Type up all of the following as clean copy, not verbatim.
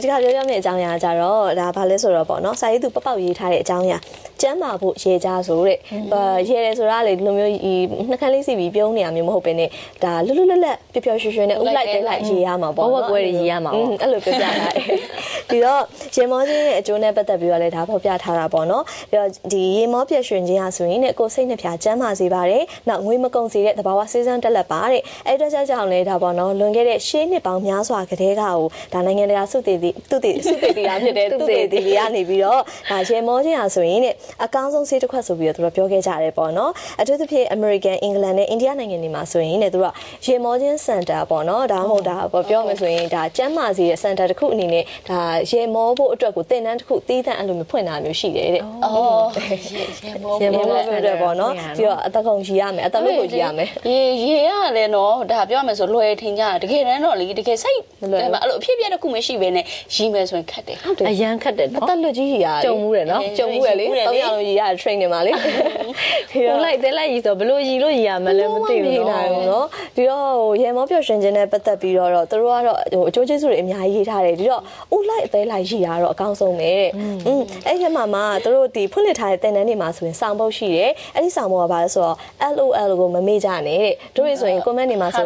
ဒီခါပြောမယ့်အကြောင်းအရာကြတော့ဒါဘာလဲဆိုတော့ပေါ့နော်စာရေးသူပပောက်ရေးထားတဲ့အကြောင်းအရာကျမ်းမာဖို့ရေကြဆိုတဲ့ရေတယ်ဆိုတာလေဒီလိုမျိုးနှခမ်းလေးစီပြီးပြုံးနေရမျိုးမဟုတ်ဘဲနဲ့ဒါလွတ်လွတ်လပ်လပ်ပျော်ပျော်ရွှင်ရွှင်နဲ့ဥလိုက်တဲလိုက်ရေးရမှာပေါ့နော်ဘဝကွဲရေးရမှာပေါ့အဲ့လိုပြောပြတာဒီတော့ရေမောခြင်းရဲ့အကျိုးနဲ့ပတ်သက်ပြီးတော့လည်းဒါဖော်ပြထားတာပေါ့နော်ပြီးတော့ဒီရေမောပျော်ရွှင်ခြင်းဟာဆိုရင်ကိုယ်စိတ်နှပြကျမ်းမာစေပါတယ်နောက်ငွေမကုန်စေတဲ့သဘာဝစေစမ်းတက်လက်ပါတဲ့အဲ့တော့ကြောင့်လည်းဒါပေါ့နော်လွန်ခဲ့တဲ့ရှေးနှစ်ပေါင်းများစွာကတည်းကဒါနိုင်ငံတကာစုတည်တရားဖြစ်တဲ့သူတည်တည်ကနေပြီးတော့ဒါရေမောခြင်းဟာဆိုရင်အကောင်းဆုံးဆေးတစ်ခွက်ဆိုပြီးတော့သူတို့ပြောခဲ့ကြတယ်ပေါ့နော်အထူးသဖြင့် American England နဲ့ India နိုင်ငံတွေမှာဆိုရင်သူတို့ရေမောခြင်းစင်တာပေါ့နော်ဒါမှမဟုတ်ဒါပြောမယ်ဆိုရင်ဒါကျမ်းမာစေတဲ့စင်တာတစ်ခုအနေနဲ့ဒါရေမောဖို့အတွက်ကိုသင်တန်းတစ်ခုသီးသန့်အဲ့လိုမျိုးဖွင့်တာမျိုးရှိတယ်တဲ့ရေမောဖို့အတွက်ပေါ့နော်ပြီးတော့အသက်ကုန်ကြီးရမယ်အသက်လို့ကိုကြီးရမယ်ရေရလည်းနော်ဒါပြောမယ်ဆိုလွယ်ထင်ကြတကယ်တမ်းတော့လေတကယ်စိတ်အဲ့လိုအဖြစ်ပြတစ်ခုမရှိဘဲနဲ့ရီးမယ်ဆိုရင်ခက်တယ်အရန်ခက်တယ်နော်အသက်လွတ်ကြီးကြီးရကြုံမှုတယ်နော်ကြုံမှုရလေတောင်းရလို့ရီးရ training မှာလေကိုလိုက်တဲလိုက်ရီးဆိုဘလို့ရီးလို့ရီးရမှလည်းမသိဘူးနော်ဒီတော့ရေမောပျော်ရွှင်ခြင်းနဲ့ပတ်သက်ပြီးတော့သူတို့ကတော့အကျိုးကျေးဇူးတွေအများကြီးရေးထားတယ်ဒီတော့ဥလိုက်အသေးလိုက်ရီးရတော့အကောင်းဆုံးပဲတဲ့အဲ့ဒီမှာသူတို့ဒီဖွင့်လှစ်ထားတဲ့သင်တန်းတွေမှာဆိုရင်စောင်ပုတ်ရှိတယ်အဲ့ဒီစောင်ပုတ်ကဘာလဲဆိုတော့ LOL ကိုမမေ့ကြနဲ့တဲ့တို့တွေဆိုရင် comment တွေမှာဆို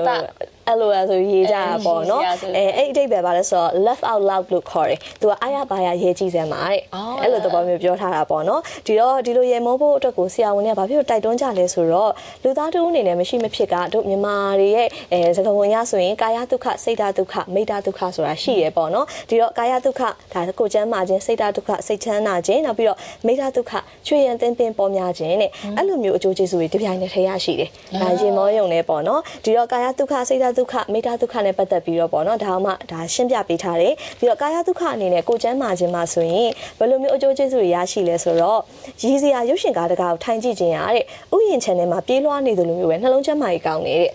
LOL ဆိုရေးကြတာပေါ့နော်အဲ့အတိတ်ပဲပါလဲဆိုတော့ laugh out loud လို့ခေါ်တယ်သူကအားရပါရရေးကြည့်စမ်းပါတဲ့အဲ့လိုသဘောမျိုးပြောထားတာပေါ့နော်ဒီတော့ဒီလိုရေမောဖို့အတွက်ကိုဆရာဝန်တွေကဘာဖြစ်လို့တိုက်တွန်းကြလဲဆိုတော့လူသားတို့အနေနဲ့မရှိမဖြစ်ကတို့မြန်မာတွေရဲ့စကားဝင်ရဆိုရင်ကာယဒုက္ခစိတ်ဓာတ်ဒုက္ခမိတ္တဒုက္ခဆိုတာရှိရပေါ့နော်ဒီတော့ကာယဒုက္ခဒါကိုကျမ်းမာခြင်းစိတ်ဓာတ်ဒုက္ခစိတ်ချမ်းသာခြင်းနောက်ပြီးတော့မိတ္တဒုက္ခချွေရန်တင်းပင်ပေါ်များခြင်းတဲ့အဲ့လိုမျိုးအကျိုးကျေးဇူးတွေဒီပြိုင်နဲ့ထည့်ရရှိတယ်ဒါရေမောရုံနဲ့ပေါ့နော်ဒီတော့ကာယဒုက္ခစိတ်ဓာတ်ဒုက္ခမိတ္တဒုက္ခနဲ့ပတ်သက်ပြီးတော့ပေါ့နော်ဒါမှဒါရှင်းပြပေးထားတယ်ပြီးတော့ကာယဒုက္ခအနေနဲ့ကိုကျမ်းမာခြင်းမှာဆိုရင်ဘယ်လိုမျိုးအကျိုးကျေးဇူးတွေရရှိလဲဆိုတော့ရည်စရာရုပ်ရှင်ကားတကားကိုထိုင်ကြည့်ခြင်းရတဲ့ဥယျာဉ် channel မှာပြေးလွှားနေသလိုမျိုးပဲနှလုံးချမ်းမာရေးကောင်းနေတဲ့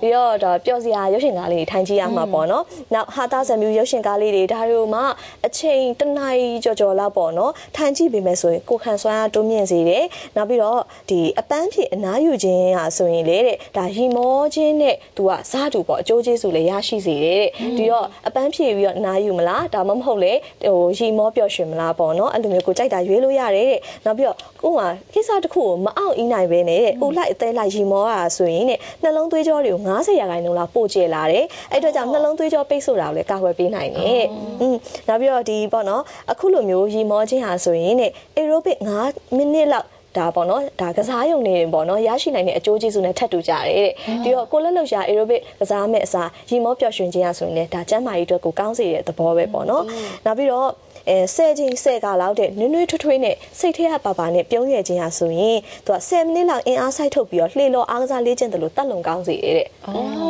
ပြီးတော့ဒါပျော်စရာရုပ်ရှင်ကားလေးတွေထိုင်ကြည့်ရမှာပေါ့နော်နောက်ဟာသားဇမျိုးရုပ်ရှင်ကားလေးတွေဒါတွေကိုမှအချိန်တစ်နာရီကျော်လောက်ပေါ့နော်ထိုင်ကြည့်ပေးမယ်ဆိုရင်ကိုခံစွမ်းအားတိုးမြင့်စေတယ်နောက်ပြီးတော့ဒီအပန်းဖြေအနားယူခြင်းဟာဆိုရင်လေတဲ့ဒါရီမောခြင်းနဲ့သူကစားတူပေါ့အကျိုးကျေးဇူးလည်းရရှိစေတယ်တဲ့ဒီတော့အပန်းဖြေပြီးတော့နားယူမလားဒါမှမဟုတ်လေရီမောပျော်ရွှင်မလားပေါ့နော်အဲ့လိုမျိုးကိုကြိုက်တာရွေးလို့ရတယ်တဲ့နောက်ပြီးတော့ကိုကကိစ္စတစ်ခုကိုမအောင်အီးနိုင်ပဲနဲ့တဲ့ဥလိုက်အသေးလိုက်ရီမောတာဆိုရင်တဲ့နှလုံးသွေးကြောတွေကို90%လောက်ပို့ကျလာတယ်အဲ့အတွက်ကြောင့်နှလုံးသွေးကြောပိတ်ဆို့တာကိုလည်းကာကွယ်ပေးနိုင်တယ်နောက်ပြီးတော့ဒီပေါ့နော်အခုလိုမျိုးရီမောခြင်းဟာဆိုရင်တဲ့ aerobic 5 မိနစ်လောက်ဒါပေါ့နော်ဒါကစားရုံနေပေါ့နော်ရရှိနိုင်တဲ့အကျိုးကျေးဇူးနဲ့ထပ်တူကြတယ်တဲ့ဒီတော့ကိုလက်လောက်ရှာ aerobic ကစားမဲ့အစားရီမောပျော်ရွှင်ခြင်းရဆိုရင်လည်းဒါကျန်းမာရေးအတွက်ကိုကောင်းစေတဲ့သဘောပဲပေါ့နော်နောက်ပြီးတော့10ချိန်10ကလောက်တဲ့နွေ့နွေ့ထွထွေးနဲ့စိတ်ထဲကပါနဲ့ပြုံးရခြင်းဟာဆိုရင်သူက10မိနစ်လောက်အင်အားစိုက်ထုတ်ပြီးတော့လှေလောအားကစားလေ့ကျင့်တယ်လို့တက်လုံကောင်းစေတဲ့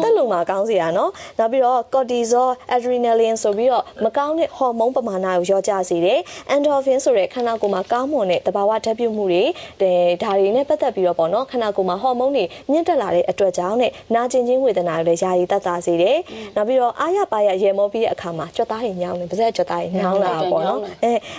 တက်လုံမှာကောင်းစေတာနော်နောက်ပြီးတော့ cortisol adrenaline ဆိုပြီးတော့မကောင်းတဲ့ဟော်မုန်းပမာဏကိုလျော့ကျစေတယ် endorphin ဆိုတဲ့ခန္ဓာကိုယ်မှာကောင်းမွန်တဲ့သဘာဝဓာတ်ပြုမှုတွေဒါတွေနဲ့ပတ်သက်ပြီးတော့ပေါ့နော်ခန္ဓာကိုယ်မှာဟော်မုန်းတွေမြင့်တက်လာတဲ့အတွက်ကြောင့်နဲ့နာကျင်ခြင်းဝေဒနာတွေလည်းယာယီသက်သာစေတယ်နောက်ပြီးတော့အားရပါရရေမောပြီးတဲ့အခါမှာကြွက်သားတွေညောင်းတယ်ပါးစပ်ကြွက်သားတွေညောင်းလာပေါ့နော်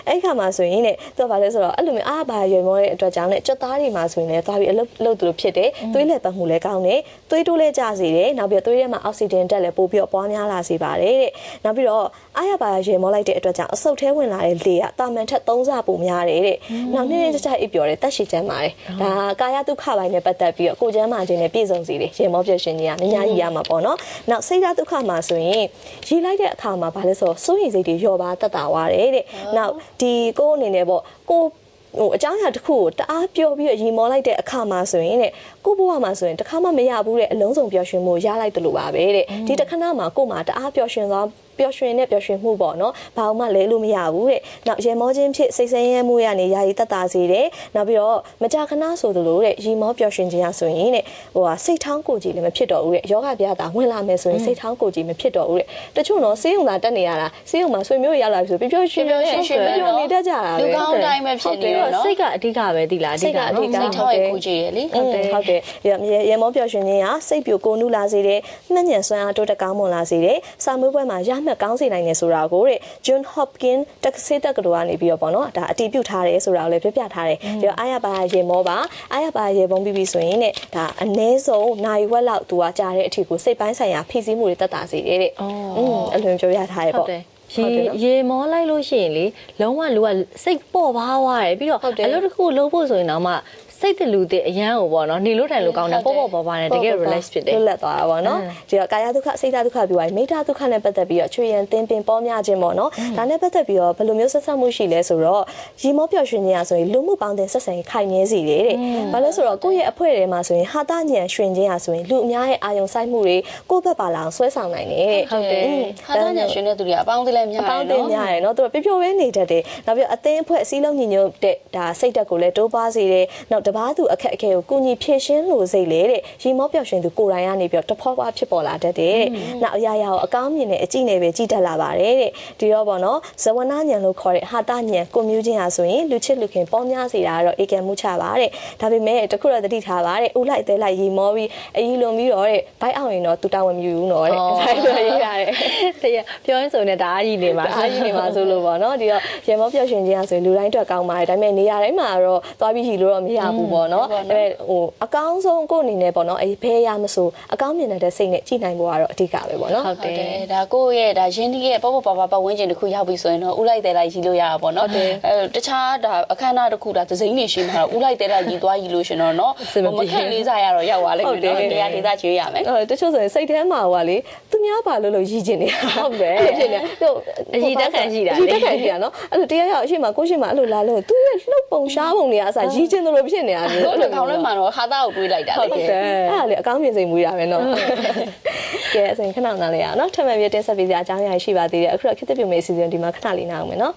အဲ့ခါမှာဆိုရင်သူကဘာလဲဆိုတော့အဲ့လိုမျိုးအားပါရွယ်မောတဲ့အတွက်ကြောင့်ကြွက်သားတွေမှာဆိုရင်လည်းသွားပြီးအလုပ်သူတို့ဖြစ်တယ်သွေးလည်ပတ်မှုလည်းကောင်းတယ်သွေးတိုးလည်းကျစေတယ်နောက်ပြီးသွေးထဲမှာအောက်ဆီဒင်တက်လည်းပို့ပြီးပွားများလာစေပါတယ်တဲ့နောက်ပြီးတော့အားရပါရွယ်မောလိုက်တဲ့အတွက်ကြောင့်အဆုတ်ထဲဝင်လာတဲ့လေကတာမန်ထက်3ဆပိုများတယ်တဲ့နောက်နေ့နေ့ချက်အိပ်ပျော်တယ်တက်ရှိချမ်းပါတယ်ဒါကာယဒုက္ခပိုင်းနဲ့ပတ်သက်ပြီးတော့ကိုကျမ်းမာခြင်းနဲ့ပြည့်စုံစေတယ်ရေမောပျော်ရွှင်ခြင်းကအများကြီးရမှာပေါ့နော်နောက်စိတ်ဓာတ်ဒုက္ခမှာဆိုရင်ရေလိုက်တဲ့အခါမှာဘာလဲဆိုတော့စိုးရိမ်စိတ်တွေလျော့ပါတက်တာသွားတယ်တဲ့နောက်ဒီကိုအနေနဲ့ပေါ့ကိုအကြောင်းအရာတစ်ခုကိုတအားပြောပြီးရီမောလိုက်တဲ့အခါမှာဆိုရင်ကိုဘဝမှာဆိုရင်တစ်ခါမှမရဘူးတဲ့အလုံးစုံပျော်ရွှင်မှုရလိုက်တယ်လို့ပါပဲတဲ့ဒီတစ်ခဏမှာကို့မှာတအားပျော်ရွှင်သွားပျော်ရွှင်တဲ့ပျော်ရွှင်မှုပေါ့နော်ဘာမှလဲလို့မရဘူးတဲ့နောက်ရေမောခြင်းဖြစ်စိတ်ဆင်းရဲမှုရနေယာယီတက်တာစေတယ်နောက်ပြီးတော့မကြာခဏဆိုသလိုတဲ့ရီမောပျော်ရွှင်ခြင်းရဆိုရင်တဲ့စိတ်ထောင်းကိုကြည်လည်းမဖြစ်တော့ဘူးတဲ့ယောဂဗျာတာဝင်လာမယ်ဆိုရင်စိတ်ထောင်းကိုကြည်မဖြစ်တော့ဘူးတဲ့တချို့တော့ဆေးရုံသာတက်နေရတာဆေးရုံမှာဆွေမျိုးရောက်လာပြီဆိုပျော်ရွှင်နေတတ်ကြတာပဲလူကောင်းတိုင်းပဲဖြစ်နေတော့နော်စိတ်ကအဓိကပဲသိလားအဓိကစိတ်ထောင်းရဲ့ကိုကြည်ရလေဟုတ်တယ်ရေမောပျော်ရွှင်ခြင်းရစိတ်ပြိုကိုနုလာစေတယ်နှက်ညံစွမ်းအားတိုးတက်ကောင်းမွန်လာစေတယ်စာမွေးပွဲမှာရမှတ်ကောင်းစေနိုင်တယ်ဆိုတာကိုတဲ့ John Hopkins တက္ကသိုလ်တက္ကသိုလ်ကနေပြီးတော့ပေါ့နော်ဒါအတည်ပြုထားတယ်ဆိုတာကိုလည်းပြပြထားတယ်ပြီးတော့အားရပါရေမောပါအားရပါရေပုံပြီးဆိုရင်ဒါအနည်းဆုံးနိုင်ဝက်လောက်သူကကြာတဲ့အထီကိုစိတ်ပိုင်းဆိုင်ရာဖိစီးမှုတွေတက်တာစေတယ်တဲ့အဲ့လိုပြောရထားတယ်ပေါ့ ရေမောလိုက်လို့ရှိရင်လေလုံးဝလူကစိတ်ပေါ့ပါသွားတယ်ပြီးတော့အလုပ်တစ်ခုလုပ်ဖို့ဆိုရင်တော့မှစိတ်တလူတဲ့အရန်ကိုပေါ့နော်နေလို့ထိုင်လို့ကောင်းတယ်ပေါ့ပါနဲ့တကယ် relax ဖြစ်တယ် လွတ်လပ်သွားတာပေါ့နော်ဒီတော့ကာယဒုက္ခစိတ်ဓာတ်ဒုက္ခပြောရရင်မိတ္တဒုက္ခနဲ့ပတ်သက်ပြီးတော့ချွေရင်တင်းပင်ပေါများခြင်းပေါ့နော်ဒါနဲ့ပတ်သက်ပြီးတော့ဘယ်လိုမျိုးဆက်ဆက်မှုရှိလဲဆိုတော့ရီမောပျော်ရွှင်ခြင်းရဆိုရင်လူမှုပေါင်းတင်ဆက်ဆံရေးခိုင်မြဲစေတယ်တဲ့ဘာလို့ဆိုတော့ကိုယ့်ရဲ့အဖွဲ့ထဲမှာဆိုရင်ဟာတညံရွှင်ခြင်းရဆိုရင်လူအများရဲ့အာယုံစိုက်မှုတွေကိုယ့်ဘက်ပါလာအောင်ဆွဲဆောင်နိုင်တယ်တဲ့ ဟုတ်တယ်ဟာတညံရွှင်တဲ့သူတွေကအပေါင်းအသင်းလည်းများတယ်နော်အပေါင်းအသင်းများတယ်နော်သူတို့ပျော်ပဲနေတတ်တယ်နောက်ပြီးအသင်းအဖွဲ့အစည်းလုံးညီညွတ်တဲ့ဒါစိတ်ဓာတ်ကိုလည်းတိုးပွားစေတယ်နောက်တပားသူအခက်အခဲကိုကုညီဖြည့်ရှင်းလို့စိတ်လေတဲ့ရီမောပျော်ရွှင်သူကိုယ်တိုင်ကနေပြီးတော့တဖွာဖွာဖြစ်ပေါ်လာတတ်တယ်တဲ့နောက်အရာရာကိုအကောင်းမြင်တဲ့အကြည့်နဲ့ပဲကြည့်တတ်လာပါတယ်တဲ့ဒီတော့ပေါ့နော်ဇဝနာညံလို့ခေါ်တဲ့ဟာတညံကိုမျိုးချင်းဟာဆိုရင်လူချစ်လူခင်ပေါများစေတာကတော့ဧကံမှုချပါတဲ့ဒါပေမဲ့တခုတော့သတိထားပါတဲ့ဦးလိုက်သေးလိုက်ရီမောပြီးအကြီးလွန်ပြီးတော့တဲ့ဘိုက်အောင်ရင်တော့သူတာဝန်မယူဘူးနော်တဲ့ဆိုင်လိုရေးရတယ်တရားပြောရင်ဆိုနေတာအားကြီးနေမှာအားကြီးနေမှာဆိုလို့ပေါ့နော်ဒီတော့ရေမောပျော်ရွှင်ခြင်းဟာဆိုရင်လူတိုင်းအတွက်ကောင်းပါတယ်ဒါပေမဲ့နေရာတိုင်းမှာတော့သွားပြီးရီလို့တော့မရဘူးပေါ့နော်ဒါပေမဲ့အကောင်းဆုံးကိုယ်အနေနဲ့ပေါ့နော်ဘယ်ရမဆိုအကောင်းမြင်တဲ့စိတ်နဲ့ကြည်နိုင်ဖို့ကတော့အဓိကပဲပေါ့နော်ဟုတ်တယ်ဒါကိုယ့်ရဲ့ဒါရင်းနှီးရဲ့ပေါ့ပေါ့ပါပတ်ဝန်းကျင်တစ်ခုရောက်ပြီဆိုရင်တော့ဥလိုက်တဲ့လိုက်ရီလို့ရတာပေါ့နော်တခြားဒါအခမ်းအနားတစ်ခုဒါသစိမ်းနေရှိမှာတော့ဥလိုက်တဲ့လိုက်ရီသွားရီလို့ရှင်တော့နော်မခက်လေးစားရတော့ရောက်သွားလိမ့်မယ်နော်တရားဒေသချွေးရမယ်တချို့ဆိုရင်စိတ်ထဲမှာဟိုကလေသူများပါလို့ရီကျင်နေဟုတ်တယ်ဖြစ်နေသူအကြီးတက်ခံရှိတာလေအကြီးတက်ခံရှိတာနော်အဲ့လိုတရားရောက်အရှိမကိုရှိမအဲ့လိုလာလို့သူရဲ့လှုပ်ပုံရှားပုံတွေကအစားရီကျင်တယ်လို့ဖြစ်နေတာမျိုးအဲ့လိုခေါင်းထဲမှာတော့ဟာသားကိုတွေးလိုက်တာလေဟုတ်တယ်အဲ့ဒါလေအကောင်းမြင်စိတ်မွေးတာပဲနော်ကဲအစဉ်ခဏနားလေးရအောင်နော်ထပ်မံပြတင်ဆက်ပေးစရာအကြောင်းအရာရှိပါသေးတယ်အခုတော့ခေတ်သစ်ပြုံးမေးအစီအစဉ်ဒီမှာခဏလေးနားအောင်မယ်နော်